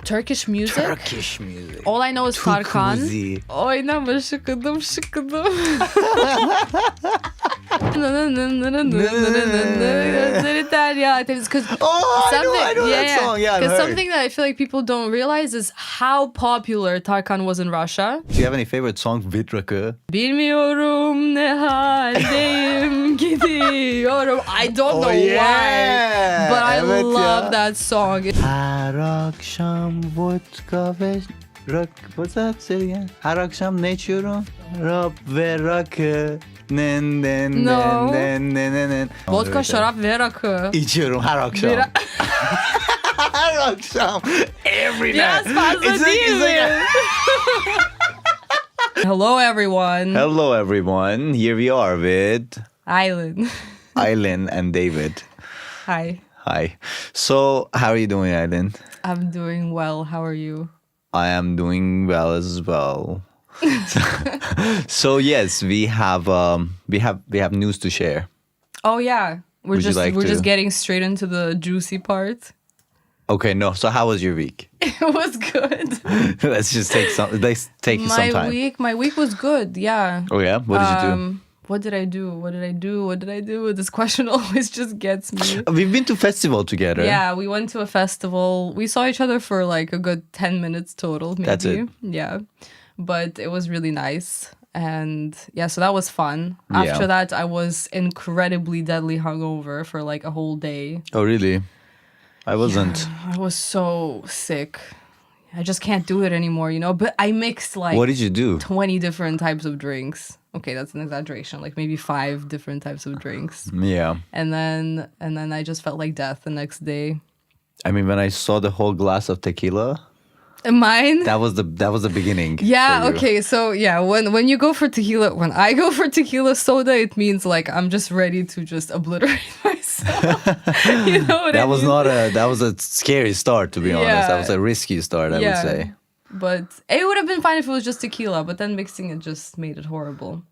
Turkish music. Turkish music. All I know is Türk Tarkan. müziği. Oynama şıkıdım şıkıdım. Gözleri derya. Oh, I know that song. Yeah, I've Because heard. something that I feel like people don't realize is how popular Tarkan was in Russia. Do you have any favorite songs with Rakı? Bilmiyorum ne haldeyim gidiyorum. I don't know why, but I Evet love ya. that song. Her akşam vodka ve what's that? Say it again. Her akşam ne içiyorum? Rap ve rakı. Nen nen No. nen nen nen nen. Vodka, şarap ve rakı. İçiyorum her akşam. Bira- Her akşam. Every Biraz night. fazla It's değil it's mi? Hello everyone. Hello everyone. Here we are with Aylin. Aylin and David. Hi. Hi. So, how are you doing, Aylin? I'm doing well. How are you? I am doing well as well. So yes, we have news to share. Oh yeah. We're Would you just like we're to- just getting straight into the juicy part. Okay, no. So how was your week? It was good. Let's take some time. My week was good. Yeah. Oh yeah, what did you do? What did I do? What did I do? What did I do? This question always just gets me. We've been to festival together. Yeah, we went to a festival. We saw each other for like a good 10 minutes total, maybe. That's it. Yeah. But it was really nice. And yeah, so that was fun. Yeah. After that, I was incredibly deadly hungover for like a whole day. Oh really? I wasn't. I was so sick. I just can't do it anymore, you know? But I mixed like What did you do? 20 different types of drinks. Okay, that's an exaggeration. Like maybe 5 different types of drinks. Yeah. And then I just felt like death the next day. I mean, when I saw the whole glass of tequila, Mine? that was the beginning. Yeah, for you. okay. So yeah, when you go for tequila, when I go for tequila soda, it means like I'm just ready to just obliterate myself. You know what I That was mean? that was a scary start, to be honest. Yeah. That was a risky start, I would say. But it would have been fine if it was just tequila, but then mixing it just made it horrible.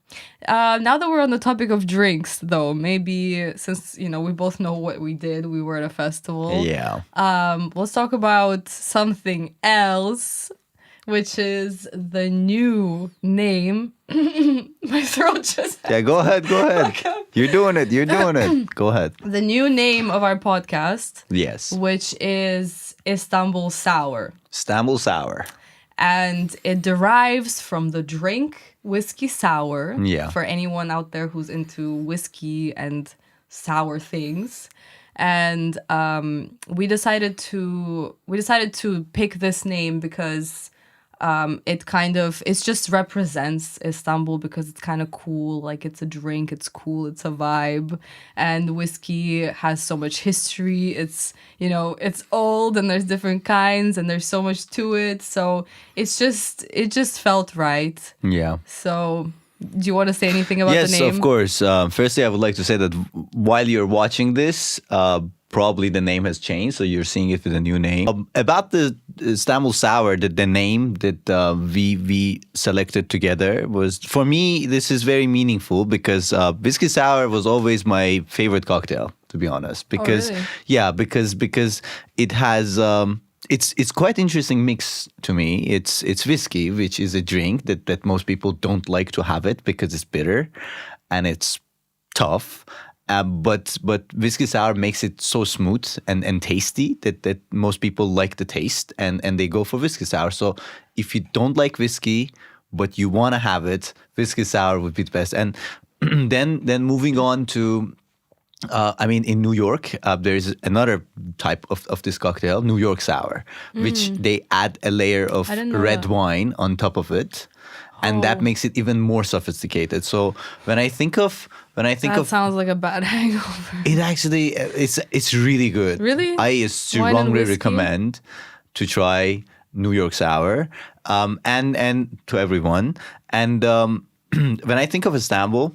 Now that we're on the topic of drinks, though, maybe since, you know, we both know what we did, we were at a festival. Yeah. Let's talk about something else, which is the new name. My throat just... Yeah, go ahead. Okay. You're doing it. Go ahead. The new name of our podcast, Yes. which is Istanbul Sour. Istanbul Sour. And it derives from the drink whiskey sour. Yeah. For anyone out there who's into whiskey and sour things. And we decided to pick this name because it just represents Istanbul because it's kind of cool. Like it's a drink, it's cool, it's a vibe. And whiskey has so much history. It's, you know, it's old and there's different kinds and there's so much to it. So it just felt right. Yeah. So do you want to say anything about Yes, the name? of course. Firstly, I would like to say that while you're watching this, probably the name has changed, so you're seeing it with a new name. About the Istanbul Sour, the name that we selected together was, for me, this is very meaningful because whiskey sour was always my favorite cocktail, to be honest. Because really? yeah, because it has. It's quite interesting mix to me. It's whiskey, which is a drink that most people don't like to have it because it's bitter and it's tough. But whiskey sour makes it so smooth and tasty that most people like the taste and they go for whiskey sour. So if you don't like whiskey but you want to have it, whiskey sour would be the best. And then moving on to in New York, there's another type of this cocktail, New York Sour, which they add a layer of I didn't know red that. wine on top of it. And that Oh. makes it even more sophisticated. So when I think of That sounds like a bad hangover. it, actually it's really good. Really? I Wine and strongly whiskey? recommend to try New York Sour, and to everyone. And when I think of Istanbul,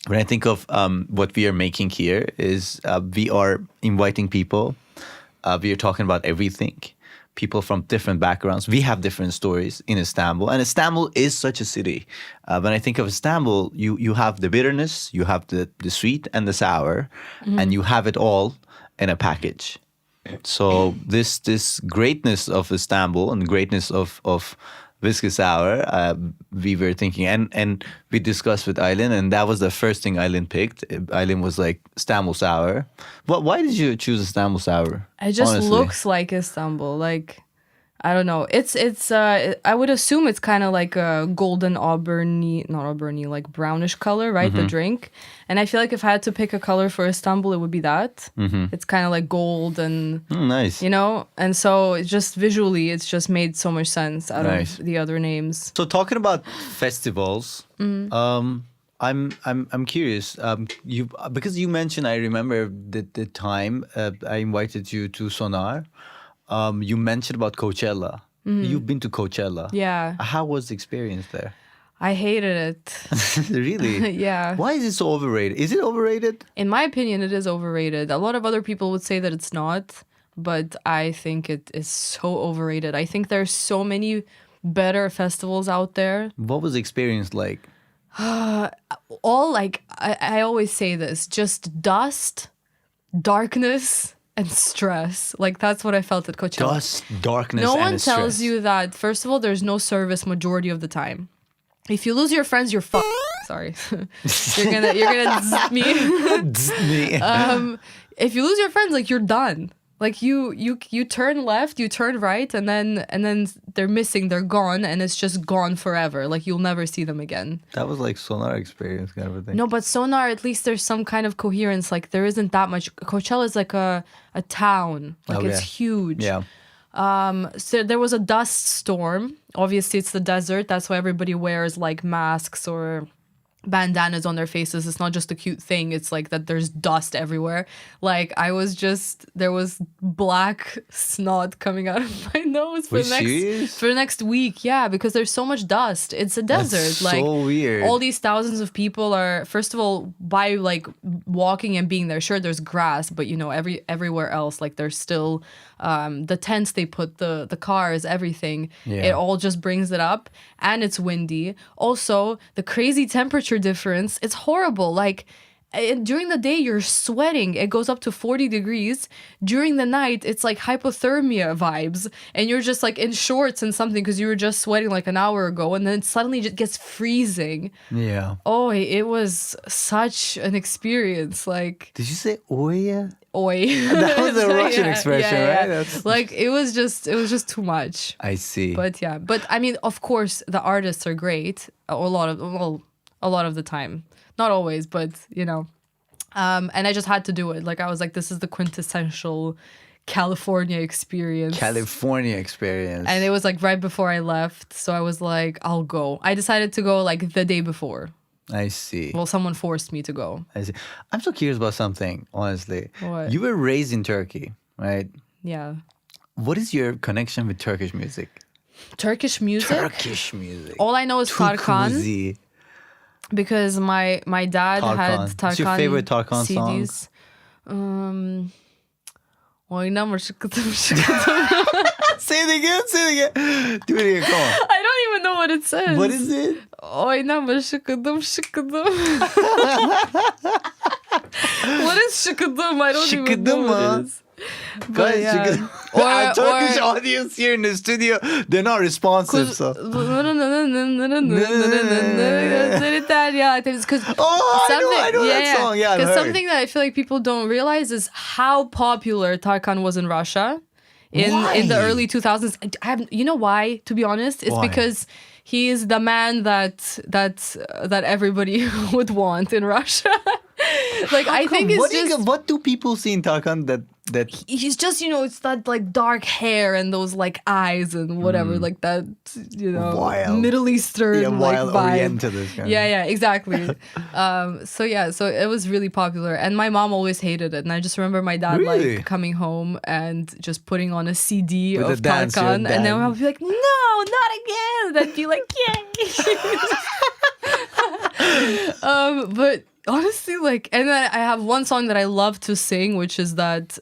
when I think of what we are making here is we are inviting people. We are talking about everything. People from different backgrounds. We have different stories in Istanbul. And Istanbul is such a city. When I think of Istanbul, you have the bitterness, you have the sweet and the sour, and you have it all in a package. So this greatness of Istanbul and greatness of whiskey sour, we were thinking, and we discussed with Aylin, and that was the first thing Aylin picked. Aylin was like Istanbul sour. Why did you choose Istanbul sour? It just honestly? looks like Istanbul. Like, I don't know. It's I would assume it's kind of like a golden auburny, not auburny, like brownish color, right? The drink. And I feel like if I had to pick a color for Istanbul, it would be that. It's kind of like gold and Nice. you know, and so it's just visually, it's just made so much sense out Nice. of the other names. So talking about festivals, I'm curious. You because you mentioned, I remember the time I invited you to Sonar. You mentioned about Coachella. You've been to Coachella. Yeah, How was the experience there? I hated it. Really? Yeah. Why is it so overrated? Is it overrated? In my opinion, it is overrated. A lot of other people would say that it's not, but I think it is so overrated. I think there's so many better festivals out there. What was the experience like? All like, I always say this, just dust, darkness, and stress. Like, that's what I felt at Coachella. Dust, darkness, No and one tells stress. you that, first of all, there's no service majority of the time. If you lose your friends, you're fucked. Sorry. you're gonna zzz me. Me. If you lose your friends, like, you're done. Like, you turn left, you turn right, and then they're missing, they're gone, and it's just gone forever. Like, you'll never see them again. That was like Sonar experience kind of a thing. No, but Sonar, at least there's some kind of coherence. Like, there isn't that much. Coachella is like a town. Like, it's huge. Yeah. So there was a dust storm. Obviously, it's the desert. That's why everybody wears like masks or bandanas on their faces. It's not just a cute thing. It's like that there's dust everywhere. Like, there was black snot coming out of my nose for the next week. Yeah, because there's so much dust. It's a desert. That's like, so weird. all these thousands of people are, first of all, by like walking and being there, sure, there's grass, but you know, everywhere else, like, there's still the tents they put, the cars, everything. Yeah. It all just brings it up, and it's windy. Also, the crazy temperature difference, it's horrible. Like, during the day you're sweating, it goes up to 40 degrees. During the night it's like hypothermia vibes, and you're just like in shorts and something because you were just sweating like an hour ago, and then it suddenly just gets freezing. Yeah. Oh, it was such an experience. Like, Did you say oya? oi. That was a Russian expression, right? That's... Like, it was just too much. I see. But yeah, but I mean, of course, the artists are great. A lot of the time, not always, but you know. And I just had to do it. Like, I was like, this is the quintessential California experience. And it was like right before I left, so I was like, I'll go. I decided to go like the day before. I see. Well, someone forced me to go. I see. I'm so curious about something, honestly. What? You were raised in Turkey, right? Yeah. What is your connection with Turkish music? Turkish music? Turkish music. All I know is Tarkan. Tukuzi. Because my dad had Tarkan. What's your favorite Tarkan CDs. song? Oynama şıkıdım şıkıdım. Say it again. Do it again. Come on. I don't even know what it says. What is it? Oynama şıkıdım şıkıdım. What is şıkıdım? I don't even know what it is. But yeah. Our Turkish audience here in the studio, they're not responsive. So. I know that song. Yeah, because something that I feel like people don't realize is how popular Tarkan was in Russia in the early 2000s. You know why? To be honest, it's because he is the man that everybody would want in Russia. Like, I think it's what do people see in Tarkan that he's just, you know, it's that like dark hair and those like eyes and whatever, like that, you know, wild. Middle Eastern wild like vibe. Orientalist kind of. Yeah, exactly. So it was really popular, and my mom always hated it, and I just remember my dad like coming home and just putting on a CD with of Tarkan, and then I'll be like, no, not again. And I'd be like, yay. But honestly, like, and then I have one song that I love to sing, which is that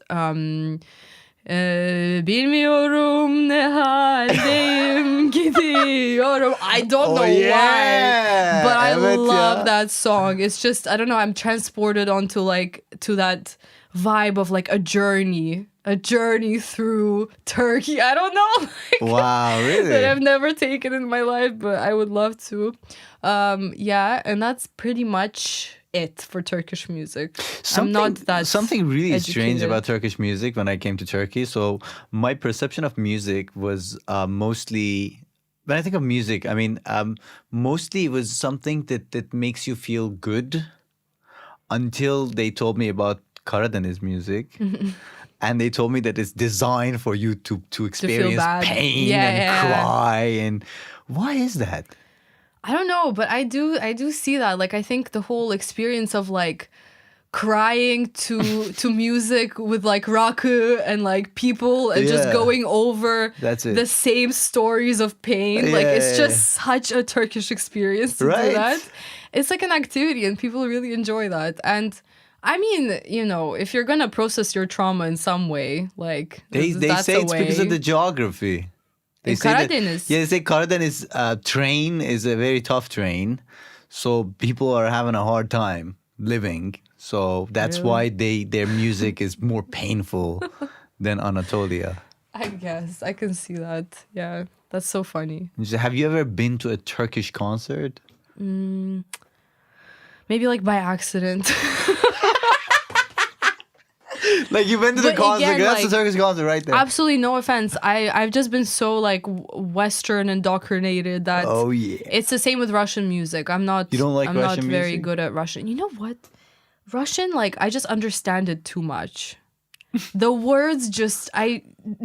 bilmiyorum ne haldeyim gidiyorum. I don't know why, but I love that song. It's just, I don't know, I'm transported onto like to that vibe of like a journey. a journey through Turkey. I don't know. Like, Wow, really? that I've never taken in my life, but I would love to. Yeah, and that's pretty much it for Turkish music. I'm not that something really strange educated. about Turkish music when I came to Turkey. So my perception of music was mostly, when I think of music, I mean, mostly it was something that makes you feel good, until they told me about Karadeniz music. And they told me that it's designed for you to experience bad. pain Yeah, and yeah. cry. And why is that? I don't know, but I do see that. Like, I think the whole experience of like crying to music with like Rakı and like people and just Yeah. going over That's it. the same stories of pain. Like, Yeah, it's yeah, just such a Turkish experience to Right? do that. It's like an activity and people really enjoy that. And I mean, you know, if you're gonna process your trauma in some way, like They that's say a it's way. because of the geography. They In say that, Karadeniz? yeah, they say Karadeniz train is a very tough train, so people are having a hard time living. So that's why their music is more painful than Anatolia. I guess I can see that. Yeah, that's so funny. Have you ever been to a Turkish concert? Maybe like by accident. Like you went to the But concert, again, that's like, the Turkish concert right there. Absolutely no offense. I've just been so like Western indoctrinated that Oh, yeah. it's the same with Russian music. I'm not. You don't like I'm Russian not very music? good at Russian. You know what? Russian, like I just understand it too much. The words just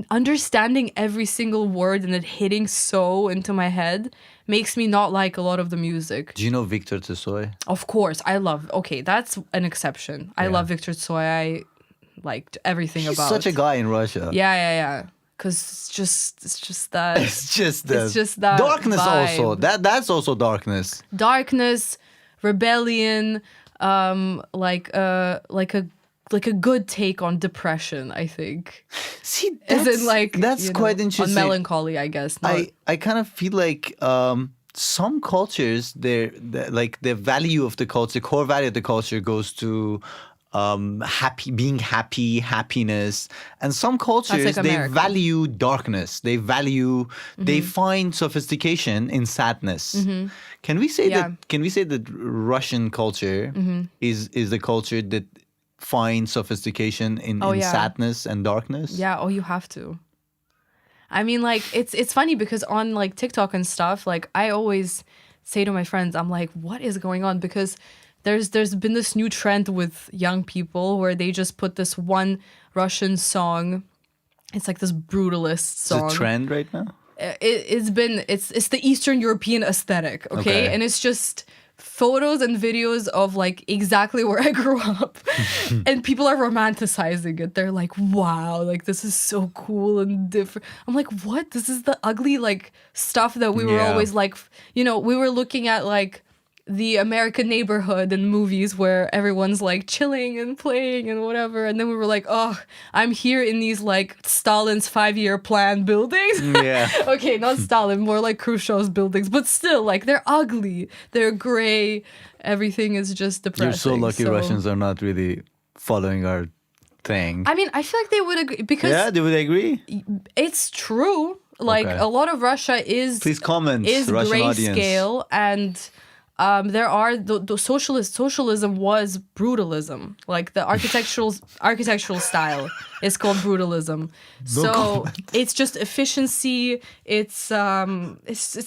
understanding every single word and it hitting so into my head makes me not like a lot of the music. Do you know Victor Tsoy? Of course, I love. Okay, that's an exception. I love Victor Tsoi. I liked everything He's about. such a guy in Russia. Yeah. Because it's just that It's just that darkness vibe. also. That's also darkness. Darkness, rebellion, like a good take on depression. I think. See, As in like that's you know, quite on interesting. melancholy, I guess. Not, I kind of feel like some cultures, like the value of the culture, the core value of the culture goes to being happy, happiness, and some cultures like they America. value darkness. They value, they find sophistication in sadness. Can we say Yeah. that? Can we say that Russian culture is the culture that finds sophistication in yeah. sadness and darkness? Yeah, you have to. I mean, like, it's funny because on, like, TikTok and stuff, like, I always say to my friends, I'm like, what is going on? Because there's been this new trend with young people where they just put this one Russian song. It's like this brutalist song. It's a trend right now? It's the Eastern European aesthetic, okay? And it's just photos and videos of like exactly where I grew up. And people are romanticizing it. They're like, wow, like this is so cool and different. I'm like, what? This is the ugly like stuff that we were Yeah. always like, you know, we were looking at like the American neighborhood in movies where everyone's like chilling and playing and whatever. And then we were like, oh, I'm here in these like Stalin's 5-year plan buildings. Yeah. Okay, not Stalin, more like Khrushchev's buildings, but still, like, they're ugly, they're gray, everything is just depressing. You're so lucky Russians are not really following our thing. I mean, I feel like they would agree, because Yeah, do they agree? it's true. Like, Okay. a lot of Russia is Please comment, is Russian audience. grayscale, and there are the socialism was brutalism. Like the architectural style is called brutalism. So comment. it's just efficiency. It's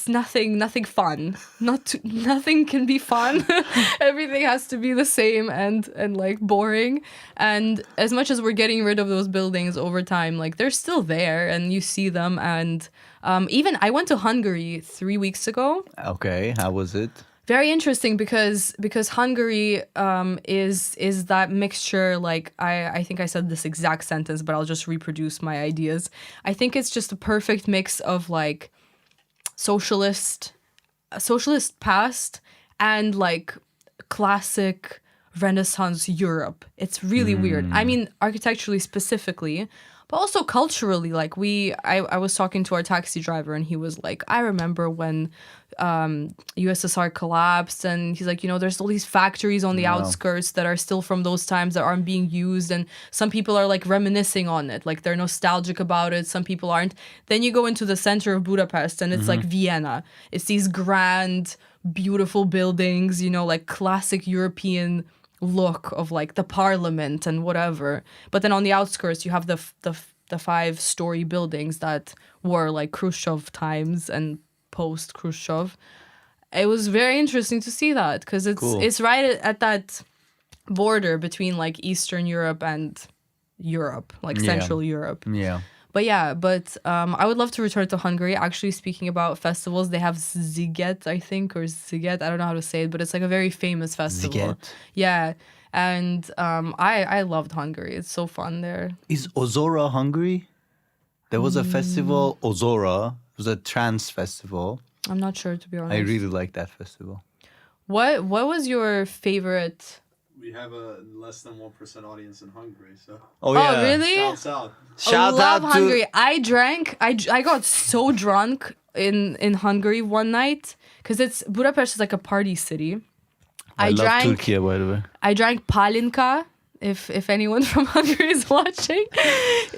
nothing fun. Nothing can be fun. Everything has to be the same and like boring. And as much as we're getting rid of those buildings over time, like they're still there and you see them. And even I went to Hungary 3 weeks ago. Okay, how was it? Very interesting because Hungary is that mixture. Like I think I said this exact sentence, but I'll just reproduce my ideas. I think it's just a perfect mix of like socialist past and like classic Renaissance Europe. It's really weird. I mean, architecturally specifically, But also culturally, like I was talking to our taxi driver and he was like, I remember when USSR collapsed, and he's like, there's all these factories on the outskirts that are still from those times that aren't being used, and some people are like reminiscing on it, like they're nostalgic about it, some people aren't. Then you go into the center of Budapest and it's like Vienna. It's these grand, beautiful buildings, like classic European look of like the parliament and whatever. But then on the outskirts you have the 5-story buildings that were like Khrushchev times and post Khrushchev. It was very interesting to see that because it's right at that border between like Eastern Europe and Europe, like Central Europe. But I would love to return to Hungary. Actually, speaking about festivals, they have Sziget, I think, or Sziget. I don't know how to say it, but it's like a very famous festival. Sziget. Yeah. And I loved Hungary. It's so fun there. Is Ozora Hungary? There was a festival, Ozora. It was a trance festival. I'm not sure, to be honest. I really like that festival. What was your favorite? We have a less than 1% audience in Hungary, so. Oh, yeah. Oh, really? Shouts out. Shout love out Hungary. to... I got so drunk in Hungary one night because Budapest is like a party city. I love Turkey, by the way. I drank palinka. If anyone from Hungary is watching,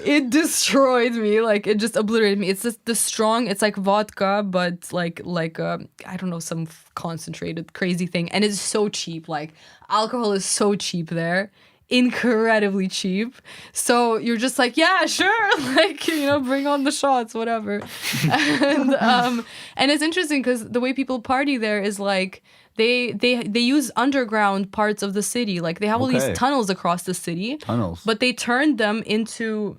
it destroyed me. Like it just obliterated me. It's just it's like vodka, but like I don't know, some concentrated crazy thing. And it's so cheap. Like alcohol is so cheap there. Incredibly cheap. So you're just like, yeah, sure. Like, bring on the shots, whatever. And it's interesting because the way people party there is like, they use underground parts of the city. Like they have all these tunnels across the city. Tunnels. But they turn them into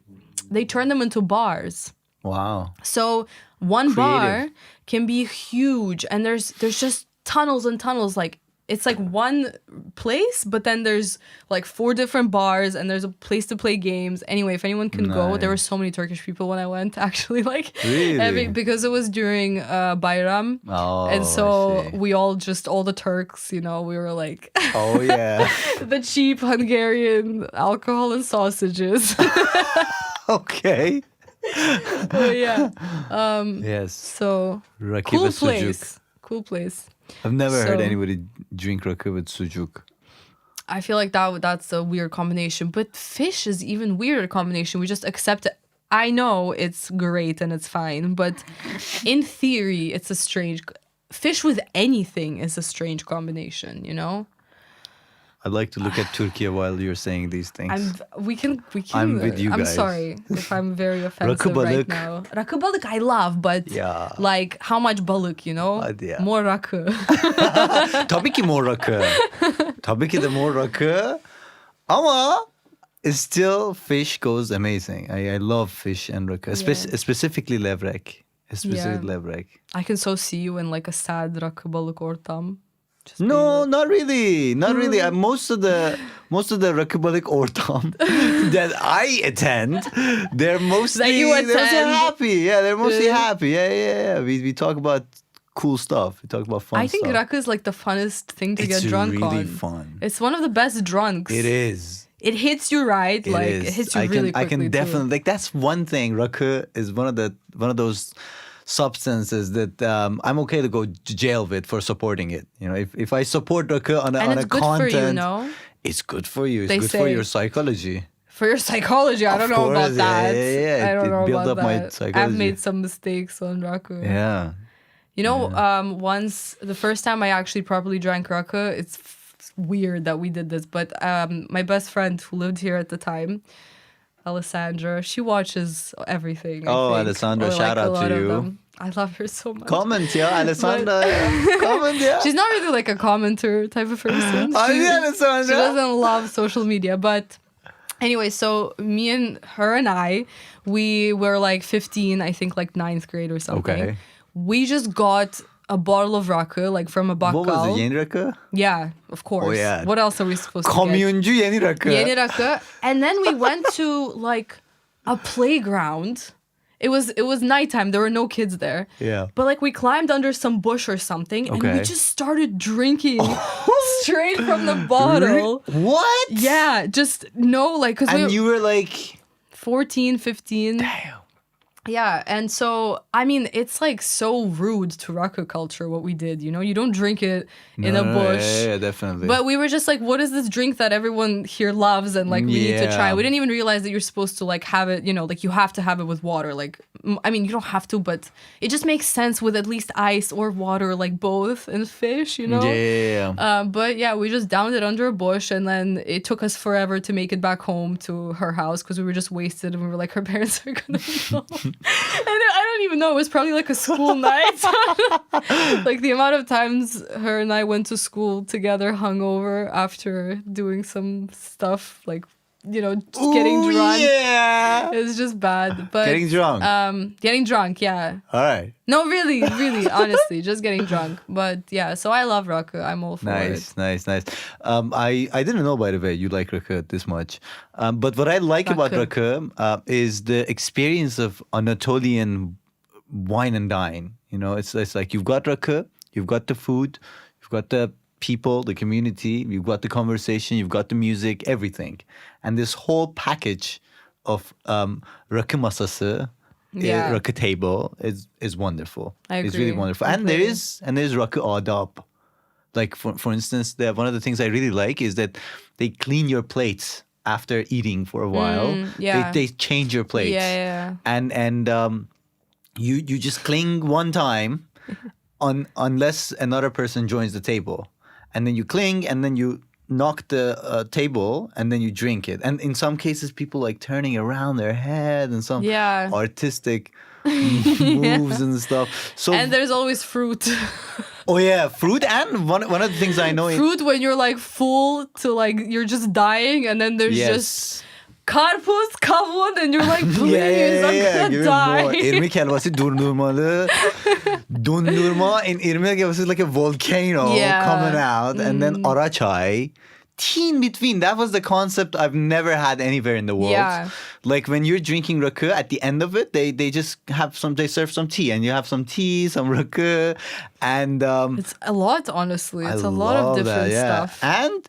bars. Wow. So one bar can be huge, and there's just tunnels and tunnels. Like it's like one place, but then there's like 4 different bars, and there's a place to play games. Anyway, if anyone can go, there were so many Turkish people when I went, actually, like really? Because it was during Bayram. Oh, and so we all the Turks, we were like, oh yeah, the cheap Hungarian alcohol and sausages. Okay. Yeah. Yes. So Rakı cool ve place. sucuk. Cool place. I've never heard anybody drink rakı with sucuk. I feel like that's a weird combination, but fish is even weirder combination. We just accept it. I know it's great and it's fine, but in theory, it's a strange. Fish with anything is a strange combination, I'd like to look at Turkey while you're saying these things. We can. I'm with you guys. I'm sorry if I'm very offensive Rakı right balık. now. Rakı balık I love, but like how much balık, More rakı. Tabii ki more rakı. Tabii ki de more rakı. Ama it's still fish goes amazing. I love fish and rakı, specifically levrek. Levrek. I can so see you in like a sad rakı balık ortam. No, not really. Not really. Most of the rakı balık ortam that I attend, they're mostly happy. Yeah, they're mostly happy. Yeah. We talk about cool stuff. We talk about fun stuff. I think rakı is like the funnest thing to get drunk on. It's really fun. It's one of the best drunks. It is. It hits you right. It hits you really quickly. I can definitely like that's one thing. Rakı is one of those substances that I'm okay to go to jail with for supporting it. If I support rakı on a content, it's good for you. It's good for your psychology. For your psychology, I don't know about that. Yeah. I don't know build about up my that. psychology. I've made some mistakes on rakı. Yeah. Once the first time I actually properly drank rakı, it's weird that we did this, but my best friend who lived here at the time, Alessandra, she watches everything. Alessandra, shout out to you. I love her so much. Comment, yeah, Alessandra. Comment, yeah. She's not really like a commenter type of person. Alessandra. She doesn't love social media, but anyway, so me and her and I, we were like 15, I think like 9th grade or something. Okay. We just got a bottle of rakı, like from a bakkal. What was it, yeni rakı? Yeah, of course. Oh, yeah. What else are we supposed to get? Komyuncu yeni rakı. Yeni rakı. And then we went to like a playground. It was nighttime. There were no kids there. Yeah. But like we climbed under some bush or something, and we just started drinking straight from the bottle. What? Yeah, just no, like because you were like 14, 15. Damn. Yeah, and so, I mean, it's like so rude to Rakı culture what we did, you know? You don't drink it in a bush. Yeah, definitely. But we were just like, what is this drink that everyone here loves and like we need to try? We didn't even realize that you're supposed to like have it, you know, like you have to have it with water. Like, I mean, you don't have to, but it just makes sense with at least ice or water, like both, and fish, you know? Yeah. But yeah, we just downed it under a bush, and then it took us forever to make it back home to her house because we were just wasted, and we were like, her parents are gonna know. And I don't even know, it was probably like a school night. Like the amount of times her and I went to school together hungover after doing some stuff, like, you know, just getting drunk. Yeah. It's just bad. But Getting drunk. Getting drunk, yeah. All right. No, really, honestly, just getting drunk. But yeah, so I love Rakı. I'm all for it. Nice. I didn't know, by the way, you like Rakı this much. But what I like about Rakı is the experience of Anatolian wine and dine. You know, it's like you've got Rakı, you've got the food, you've got the people, the community, you've got the conversation, you've got the music, everything. And this whole package of Rakı masası, Rakı table is wonderful. I agree. It's really wonderful. Completely. And there's Rakı adab. Like for instance, one of the things I really like is that they clean your plates after eating for a while. They change your plates. Yeah. And you just cling one time unless another person joins the table. And then you cling and then you knock the table and then you drink it. And in some cases, people like turning around their head and some artistic moves and stuff. So And there's always fruit. oh yeah, fruit. And one of the things I know Fruit when you're like full to like you're just dying, and then there's just karpuz, kavun, and you're like, please, I'm gonna die. İrmik helvası dondurmalı. Dondurma in irmik helvası is like a volcano coming out. And then ara çay. Tea in between. That was the concept I've never had anywhere in the world. Yeah. Like when you're drinking rakı, at the end of it, they just have they serve some tea, and you have some tea, some rakı, and it's a lot, honestly. It's a lot of different stuff. And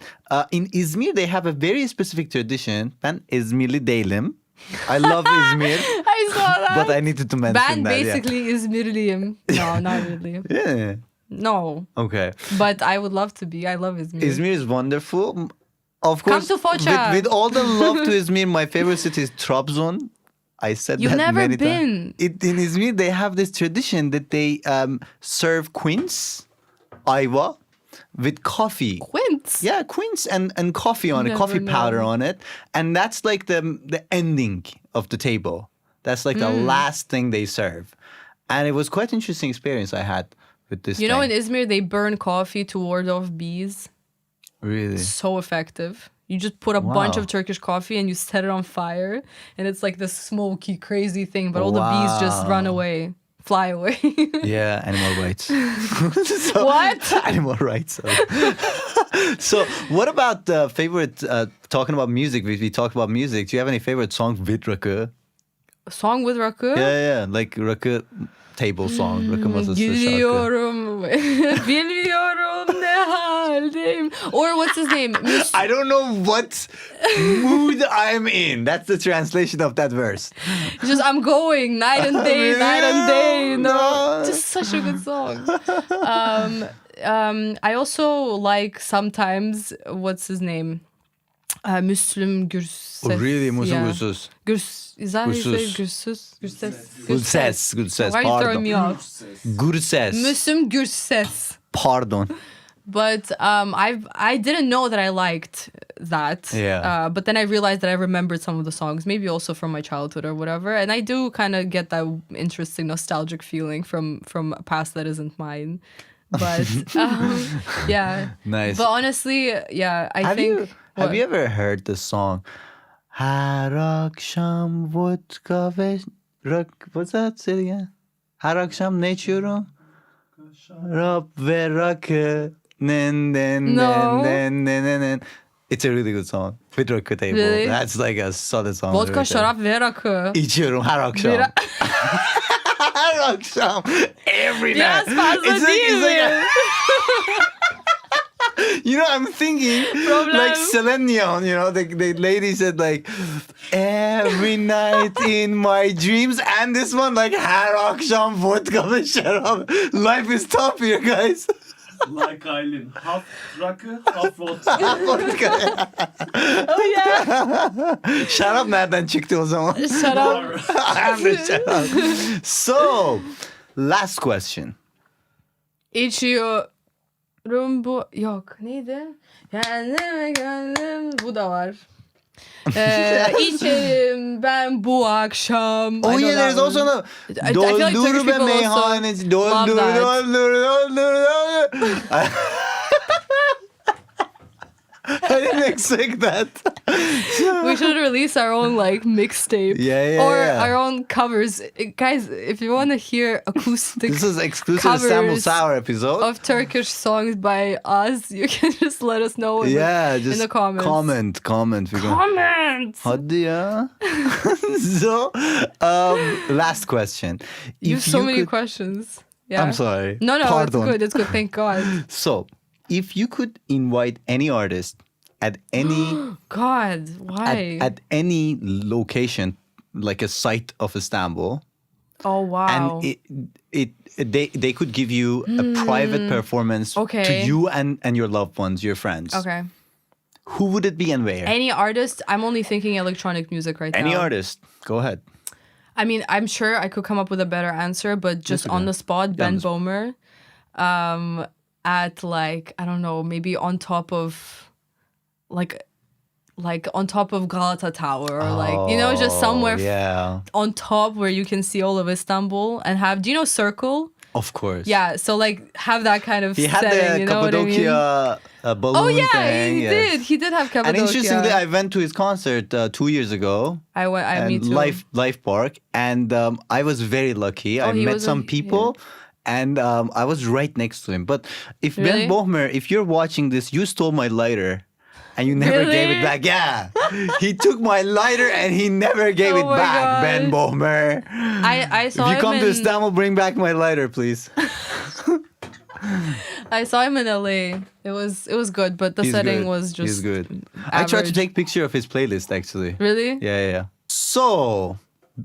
in Izmir, they have a very specific tradition. Ben İzmirli değilim. I love Izmir. I saw that. But I needed to mention Ben that. basically İzmirliyim. No, not really. Yeah. No. Okay. But I would love to be. I love Izmir. Izmir is wonderful. Of course, Come to Foça. With all the love to Izmir, my favorite city is Trabzon. I said You've that never many been. times. In Izmir, they have this tradition that they serve quince, ayva, with coffee. Quince? Yeah, quince and coffee on it, coffee powder on it. And that's like the ending of the table. That's like the last thing they serve. And it was quite an interesting experience I had with this You know, thing. in Izmir, they burn coffee to ward off bees. Really? So effective. You just put a bunch of Turkish coffee and you set it on fire, and it's like this smoky, crazy thing, but all the bees just run away, fly away. Yeah, animal rights. What? Animal rights. So what about favorite, talking about music, we talked about music. Do you have any favorite song with Rakı? A song with Rakı? Yeah, like Rakı table song. Rakı masası şarkı. Gidiyorum, bilmiyorum ne haldeyim. Or what's his name? I don't know what mood I'm in. That's the translation of that verse. Just I'm going night and day, night and day. No, just such a good song. I also like sometimes, what's his name? Müslüm Gürses. Oh, really? Müslüm Gürses. Is that how you say Gürses. Gürses? Gürses. Why are you throwing me off? Gürses. Müslüm Gürses. Pardon. But I didn't know that I liked that. Yeah. But then I realized that I remembered some of the songs, maybe also from my childhood or whatever. And I do kind of get that interesting nostalgic feeling from a past that isn't mine. But yeah. Nice. But honestly, yeah, I think. Have you ever heard the song? Her akşam vodka ve what's that? Say it again. Her akşam ne içiyorum? Rap ve rakı. No. It's a really good song. With Rakı table. Really? That's like a solid song. Vodka, right there. şarap ve rakı. İçiyorum her akşam. Her akşam. Every night. Biraz fazla değil mi? You know, I'm thinking like Celine Dion, you know, the lady said like every night in my dreams, and this one like her akşam vodka ve şarap. Life is tough here, guys. Like Aylin. Half rakı, half vodka. Vodka. Oh yeah. Şarap nereden çıktı o zaman? Şarap. Şarap. So, last question. İçiyorum bu... Yok neydi? Kendime gönlüm... Bu da var. İçerim ben bu akşam. Oh yeah, there's also no... I feel like Turkish Doldur ve people also meyhaneci. love Doldur, that. doldur. I didn't expect that. We should release our own like mixtape. Yeah, Or yeah. our own covers. Guys, if you want to hear acoustic This is exclusive covers Istanbul Sour episode. of Turkish songs by us, you can just let us know Yeah, in just the comments. comment. We're gonna- Comment! Hadi ya. So, last question. You have If so you many could- questions. Yeah. I'm sorry. No, Pardon. it's good. Thank God. So, if you could invite any artist at any God, why? at any location, like a site of Istanbul, Oh wow. and they could give you a private performance to Okay. you and your loved ones, your friends. Okay. Who would it be and where? Any artist? I'm only thinking electronic music right Any now. artist. Go ahead. I mean, I'm sure I could come up with a better answer, but just on the spot, Ben Bomer. At like, I don't know, maybe on top of like on top of Galata Tower, or like, you know, just somewhere Yeah, on top where you can see all of Istanbul and have, do you know Circle? of course. Yeah, so like have that kind of He had setting, the you know what I mean? Cappadocia balloon Oh yeah, thing. he yes. did. He did have Cappadocia. And interestingly, I went to his concert 2 years ago. I me And too. Life Park, and I was very lucky. I he met was some people, and I was right next to him. But if Really? Ben Bohmer, if you're watching this, you stole my lighter, and you never gave it Really? back. Yeah, he took my lighter and he never gave Oh it my back. God. Ben Bohmer. I saw If you him come to in Istanbul, bring back my lighter, please. I saw him in LA. It was good, but the He's setting good. was just He's good. I tried to average. take picture of his playlist actually. Really? Yeah. So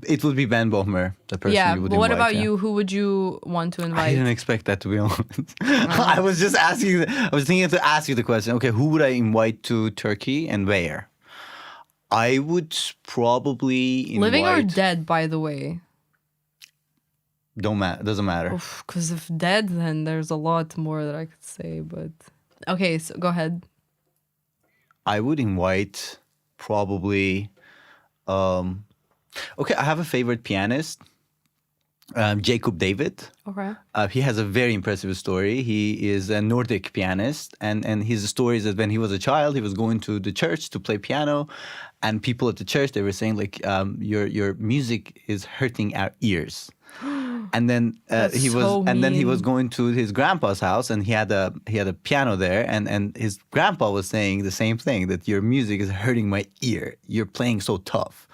it would be Ben Bohmer, the person Yeah, you would but what invite, about yeah. you? Who would you want to I invite? didn't expect that, to be honest. I was just asking. I was thinking to ask you the question. Okay, who would I invite to Turkey and where? I would probably invite. Living or dead, by the way. Doesn't matter. Because if dead, then there's a lot more that I could say. But okay, so go ahead. I would invite probably. Okay, I have a favorite pianist, Jacob David. Okay. He has a very impressive story. He is a Nordic pianist, and his story is that when he was a child, he was going to the church to play piano, and people at the church, they were saying like, your music is hurting our ears. And then he was, so and then he mean. was going to his grandpa's house, and he had a piano there, and his grandpa was saying the same thing, that your music is hurting my ear. You're playing so tough.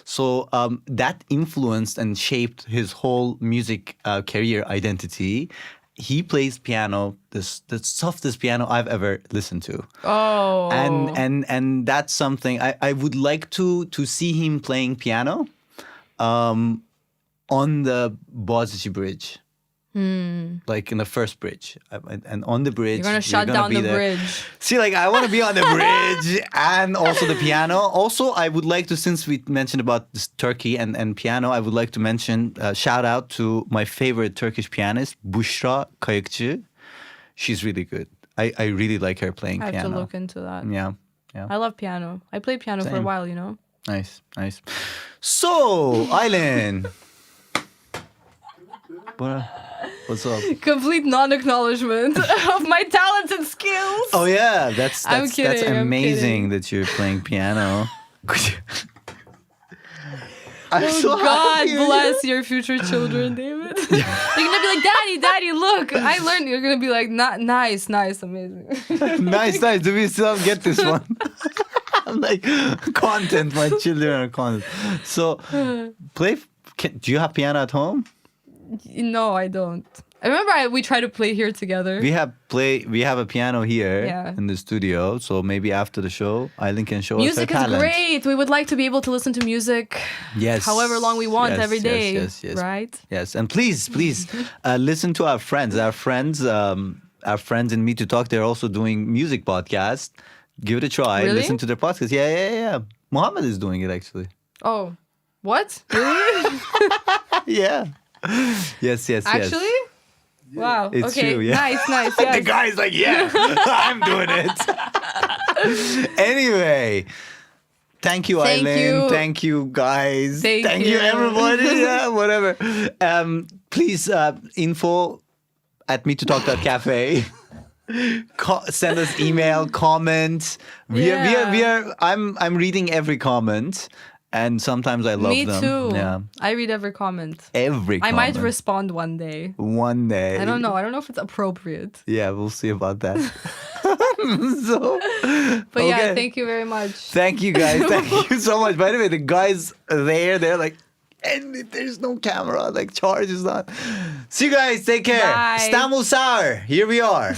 So that influenced and shaped his whole music career identity. He plays piano, the softest piano I've ever listened to. Oh. And that's something I would like to see him playing piano on the Boğaziçi Bridge. Like in the first bridge. And on the bridge. You're gonna shut down be the there. bridge. See, like, I want to be on the bridge and also the piano. Also, I would like to, since we mentioned about this Turkey and piano, I would like to mention, shout out to my favorite Turkish pianist, Bushra Kayıkçı. She's really good. I really like her playing I have piano. to look into that. Yeah. I love piano. I played piano for a Same. while, you know? Nice. So, Aylin. What's up? Complete non-acknowledgement of my talents and skills. Oh yeah, that's I'm kidding, I'm amazing kidding. that you're playing piano. I'm Oh, so God happy. bless your future children, David. They're gonna be like, Daddy, look, I learned. You're gonna be like, nice, amazing. nice. Do we still get this one? I'm like, content. My children are content. So, do you have piano at home? No, I don't. I remember we tried to play here together. We have a piano here Yeah. in the studio, so maybe after the show, Aylin can show us her Music is talent. great. We would like to be able to listen to music Yes. however long we want every day. Yes. Right? Yes, and please, listen to our friends. Our friends in Me to Talk. They're also doing music podcast. Give it a try. Really? Listen to their podcast. Yeah. Muhammad is doing it actually. Oh, what? Really? Yeah. Yes. Actually? Wow. It's okay. true, yeah. Nice. The Yes. guy's like, yeah, I'm doing it. Anyway, thank you, Thank Aylin. you. Thank you, guys. Thank you, you. everybody. Yeah, whatever. Please, info at me2talk.cafe. Send us email, comment. We are. I'm reading every comment, and sometimes I love Me them. too. Yeah, I read every comment. every. I comment. might respond one day. One day. I don't know. I don't know if it's appropriate. Yeah, we'll see about that. So, But yeah, okay. thank you very much. Thank you guys. Thank you so much. By the way, the guys they're like, and there's no camera, like charge is not. See you guys. Take care. Bye. Istanbul Sour. Here we are.